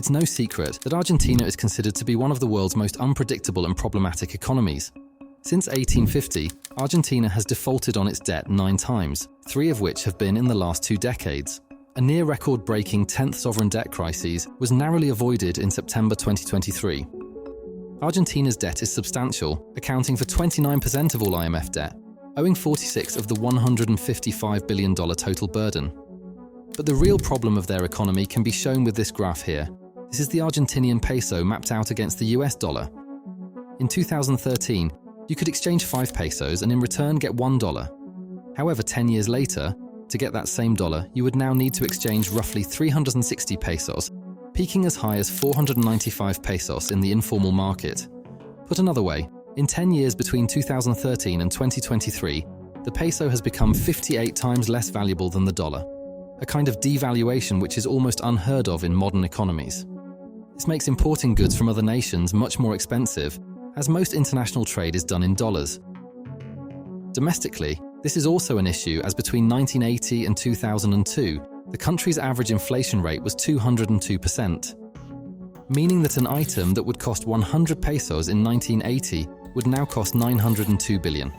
It's no secret that Argentina is considered to be one of the world's most unpredictable and problematic economies. Since 1850, Argentina has defaulted on its debt 9 times, 3 of which have been in the last 2 decades. A near record-breaking 10th sovereign debt crisis was narrowly avoided in September 2023. Argentina's debt is substantial, accounting for 29% of all IMF debt, owing 46% of the $155 billion total burden. But the real problem of their economy can be shown with this graph here. This is the Argentinian peso mapped out against the US dollar. In 2013, you could exchange 5 pesos and in return get $1. However, 10 years later, to get that same dollar, you would now need to exchange roughly 360 pesos, peaking as high as 495 pesos in the informal market. Put another way, in 10 years between 2013 and 2023, the peso has become 58 times less valuable than the dollar, a kind of devaluation which is almost unheard of in modern economies. This makes importing goods from other nations much more expensive, as most international trade is done in dollars. Domestically, this is also an issue as between 1980 and 2002, the country's average inflation rate was 202%, meaning that an item that would cost 100 pesos in 1980 would now cost 902 billion.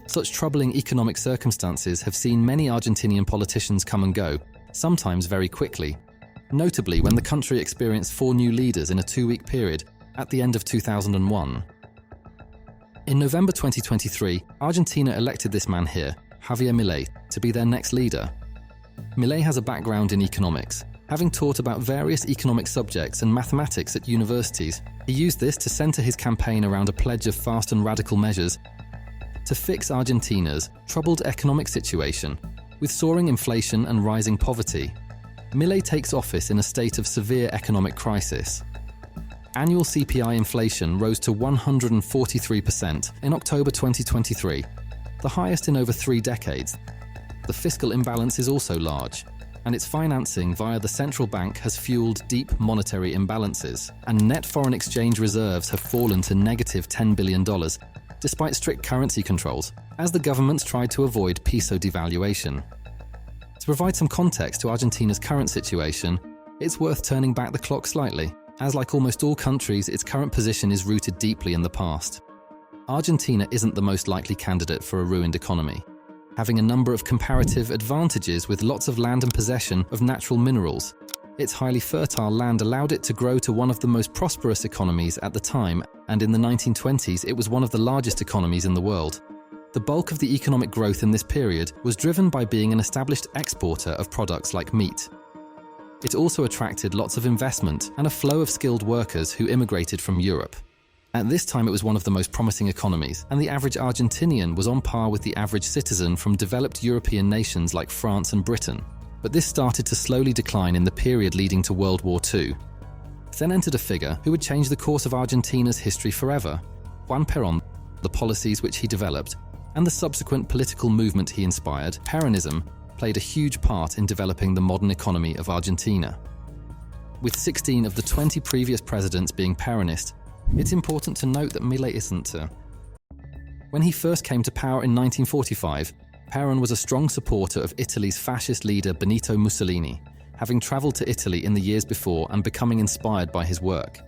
Such troubling economic circumstances have seen many Argentinian politicians come and go, sometimes very quickly, notably when the country experienced 4 new leaders in a 2-week period at the end of 2001. In November 2023, Argentina elected this man here, Javier Milei, to be their next leader. Milei has a background in economics. Having taught about various economic subjects and mathematics at universities, he used this to center his campaign around a pledge of fast and radical measures to fix Argentina's troubled economic situation, with soaring inflation and rising poverty. Milei takes office in a state of severe economic crisis. Annual CPI inflation rose to 143% in October 2023, the highest in over 3 decades. The fiscal imbalance is also large, and its financing via the central bank has fueled deep monetary imbalances, and net foreign exchange reserves have fallen to negative $10 billion, despite strict currency controls, as the governments tried to avoid peso devaluation. To provide some context to Argentina's current situation, it's worth turning back the clock slightly, as like almost all countries, its current position is rooted deeply in the past. Argentina isn't the most likely candidate for a ruined economy, having a number of comparative advantages with lots of land and possession of natural minerals. Its highly fertile land allowed it to grow to one of the most prosperous economies at the time, and in the 1920s it was one of the largest economies in the world. The bulk of the economic growth in this period was driven by being an established exporter of products like meat. It also attracted lots of investment and a flow of skilled workers who immigrated from Europe. At this time it was one of the most promising economies, and the average Argentinian was on par with the average citizen from developed European nations like France and Britain. But this started to slowly decline in the period leading to World War II. Then entered a figure who would change the course of Argentina's history forever: Juan Perón. The policies which he developed, and the subsequent political movement he inspired, Peronism, played a huge part in developing the modern economy of Argentina. With 16 of the 20 previous presidents being Peronist, it's important to note that Milei isn't. When he first came to power in 1945, Perón was a strong supporter of Italy's fascist leader Benito Mussolini, having traveled to Italy in the years before and becoming inspired by his work.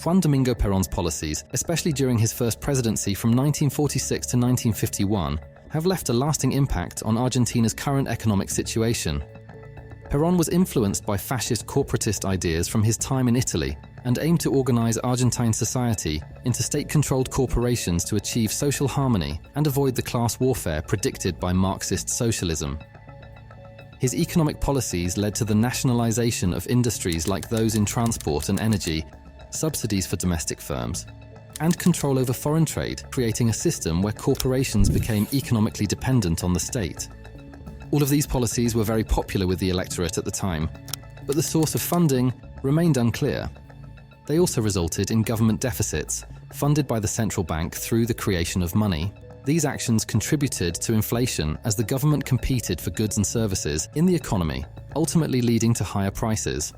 Juan Domingo Perón's policies, especially during his first presidency from 1946 to 1951, have left a lasting impact on Argentina's current economic situation. Perón was influenced by fascist corporatist ideas from his time in Italy and aimed to organize Argentine society into state-controlled corporations to achieve social harmony and avoid the class warfare predicted by Marxist socialism. His economic policies led to the nationalization of industries like those in transport and energy, subsidies for domestic firms, and control over foreign trade, creating a system where corporations became economically dependent on the state. All of these policies were very popular with the electorate at the time, but the source of funding remained unclear. They also resulted in government deficits, funded by the central bank through the creation of money. These actions contributed to inflation as the government competed for goods and services in the economy, ultimately leading to higher prices.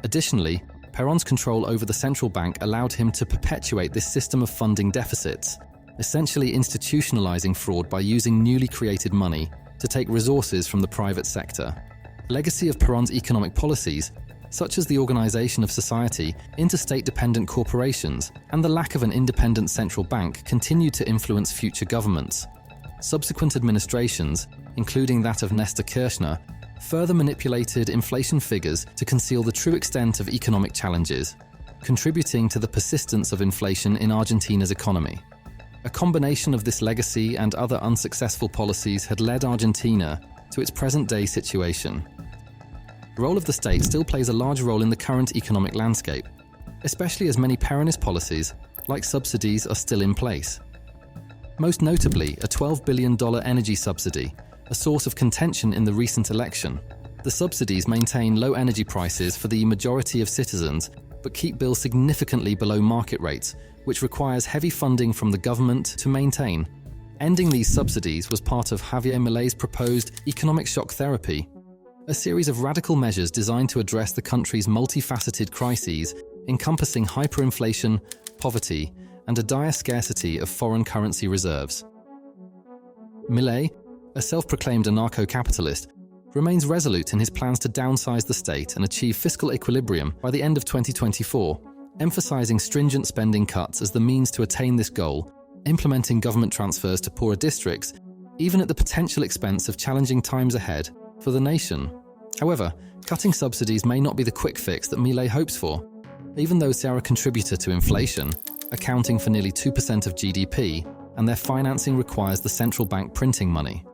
Additionally, Perón's control over the central bank allowed him to perpetuate this system of funding deficits, essentially institutionalizing fraud by using newly created money to take resources from the private sector. Legacy of Perón's economic policies such as the organization of society into state-dependent corporations, and the lack of an independent central bank continued to influence future governments. Subsequent administrations, including that of Nestor Kirchner, further manipulated inflation figures to conceal the true extent of economic challenges, contributing to the persistence of inflation in Argentina's economy. A combination of this legacy and other unsuccessful policies had led Argentina to its present-day situation. The role of the state still plays a large role in the current economic landscape, especially as many Peronist policies, like subsidies, are still in place. Most notably, a $12 billion energy subsidy, a source of contention in the recent election. The subsidies maintain low energy prices for the majority of citizens, but keep bills significantly below market rates, which requires heavy funding from the government to maintain. Ending these subsidies was part of Javier Milei's proposed economic shock therapy, a series of radical measures designed to address the country's multifaceted crises, encompassing hyperinflation, poverty, and a dire scarcity of foreign currency reserves. Milei, a self-proclaimed anarcho-capitalist, remains resolute in his plans to downsize the state and achieve fiscal equilibrium by the end of 2024, emphasizing stringent spending cuts as the means to attain this goal, implementing government transfers to poorer districts, even at the potential expense of challenging times ahead for the nation. However, cutting subsidies may not be the quick fix that Milei hopes for. Even though they are a contributor to inflation, accounting for nearly 2% of GDP, and their financing requires the central bank printing money,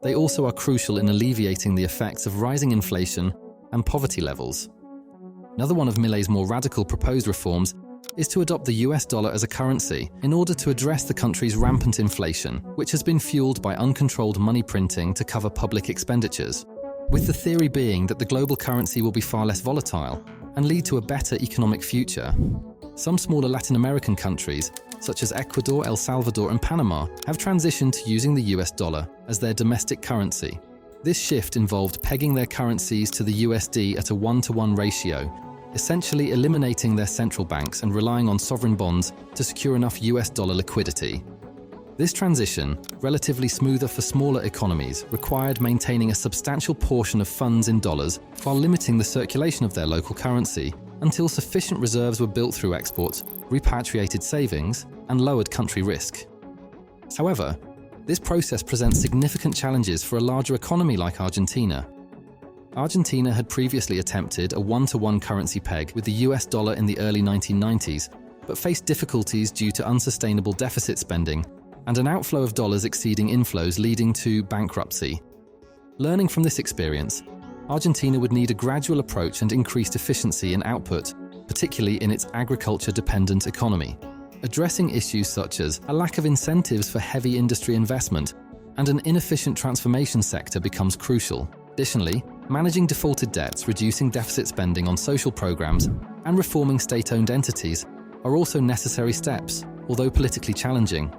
they also are crucial in alleviating the effects of rising inflation and poverty levels. Another one of Milei's more radical proposed reforms is to adopt the US dollar as a currency in order to address the country's rampant inflation, which has been fueled by uncontrolled money printing to cover public expenditures, with the theory being that the global currency will be far less volatile and lead to a better economic future. Some smaller Latin American countries, such as Ecuador, El Salvador, and Panama, have transitioned to using the US dollar as their domestic currency. This shift involved pegging their currencies to the USD at a 1-to-1 ratio, essentially eliminating their central banks and relying on sovereign bonds to secure enough US dollar liquidity. This transition, relatively smoother for smaller economies, required maintaining a substantial portion of funds in dollars while limiting the circulation of their local currency until sufficient reserves were built through exports, repatriated savings, and lowered country risk. However, this process presents significant challenges for a larger economy like Argentina. Argentina had previously attempted a 1-to-1 currency peg with the US dollar in the early 1990s, but faced difficulties due to unsustainable deficit spending and an outflow of dollars exceeding inflows, leading to bankruptcy. Learning from this experience, Argentina would need a gradual approach and increased efficiency in output, particularly in its agriculture-dependent economy. Addressing issues such as a lack of incentives for heavy industry investment and an inefficient transformation sector becomes crucial. Additionally, managing defaulted debts, reducing deficit spending on social programs, and reforming state-owned entities are also necessary steps, although politically challenging.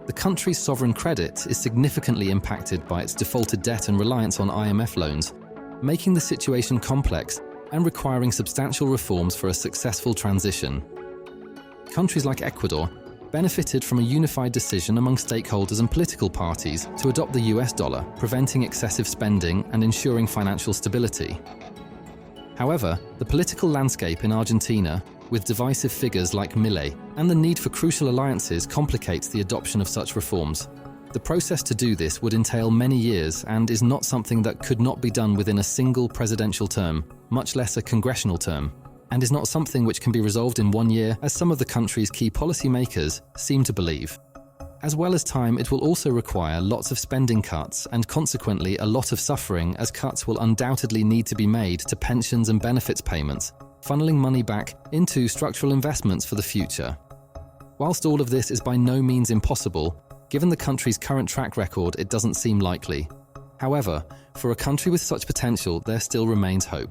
The country's sovereign credit is significantly impacted by its defaulted debt and reliance on IMF loans, making the situation complex and requiring substantial reforms for a successful transition. Countries like Ecuador benefited from a unified decision among stakeholders and political parties to adopt the US dollar, preventing excessive spending and ensuring financial stability. However, the political landscape in Argentina, with divisive figures like Milei, and the need for crucial alliances complicates the adoption of such reforms. The process to do this would entail many years and is not something that could not be done within a single presidential term, much less a congressional term, and is not something which can be resolved in 1 year, as some of the country's key policymakers seem to believe. As well as time, it will also require lots of spending cuts and consequently a lot of suffering, as cuts will undoubtedly need to be made to pensions and benefits payments, funneling money back into structural investments for the future. Whilst all of this is by no means impossible, given the country's current track record, it doesn't seem likely. However, for a country with such potential, there still remains hope.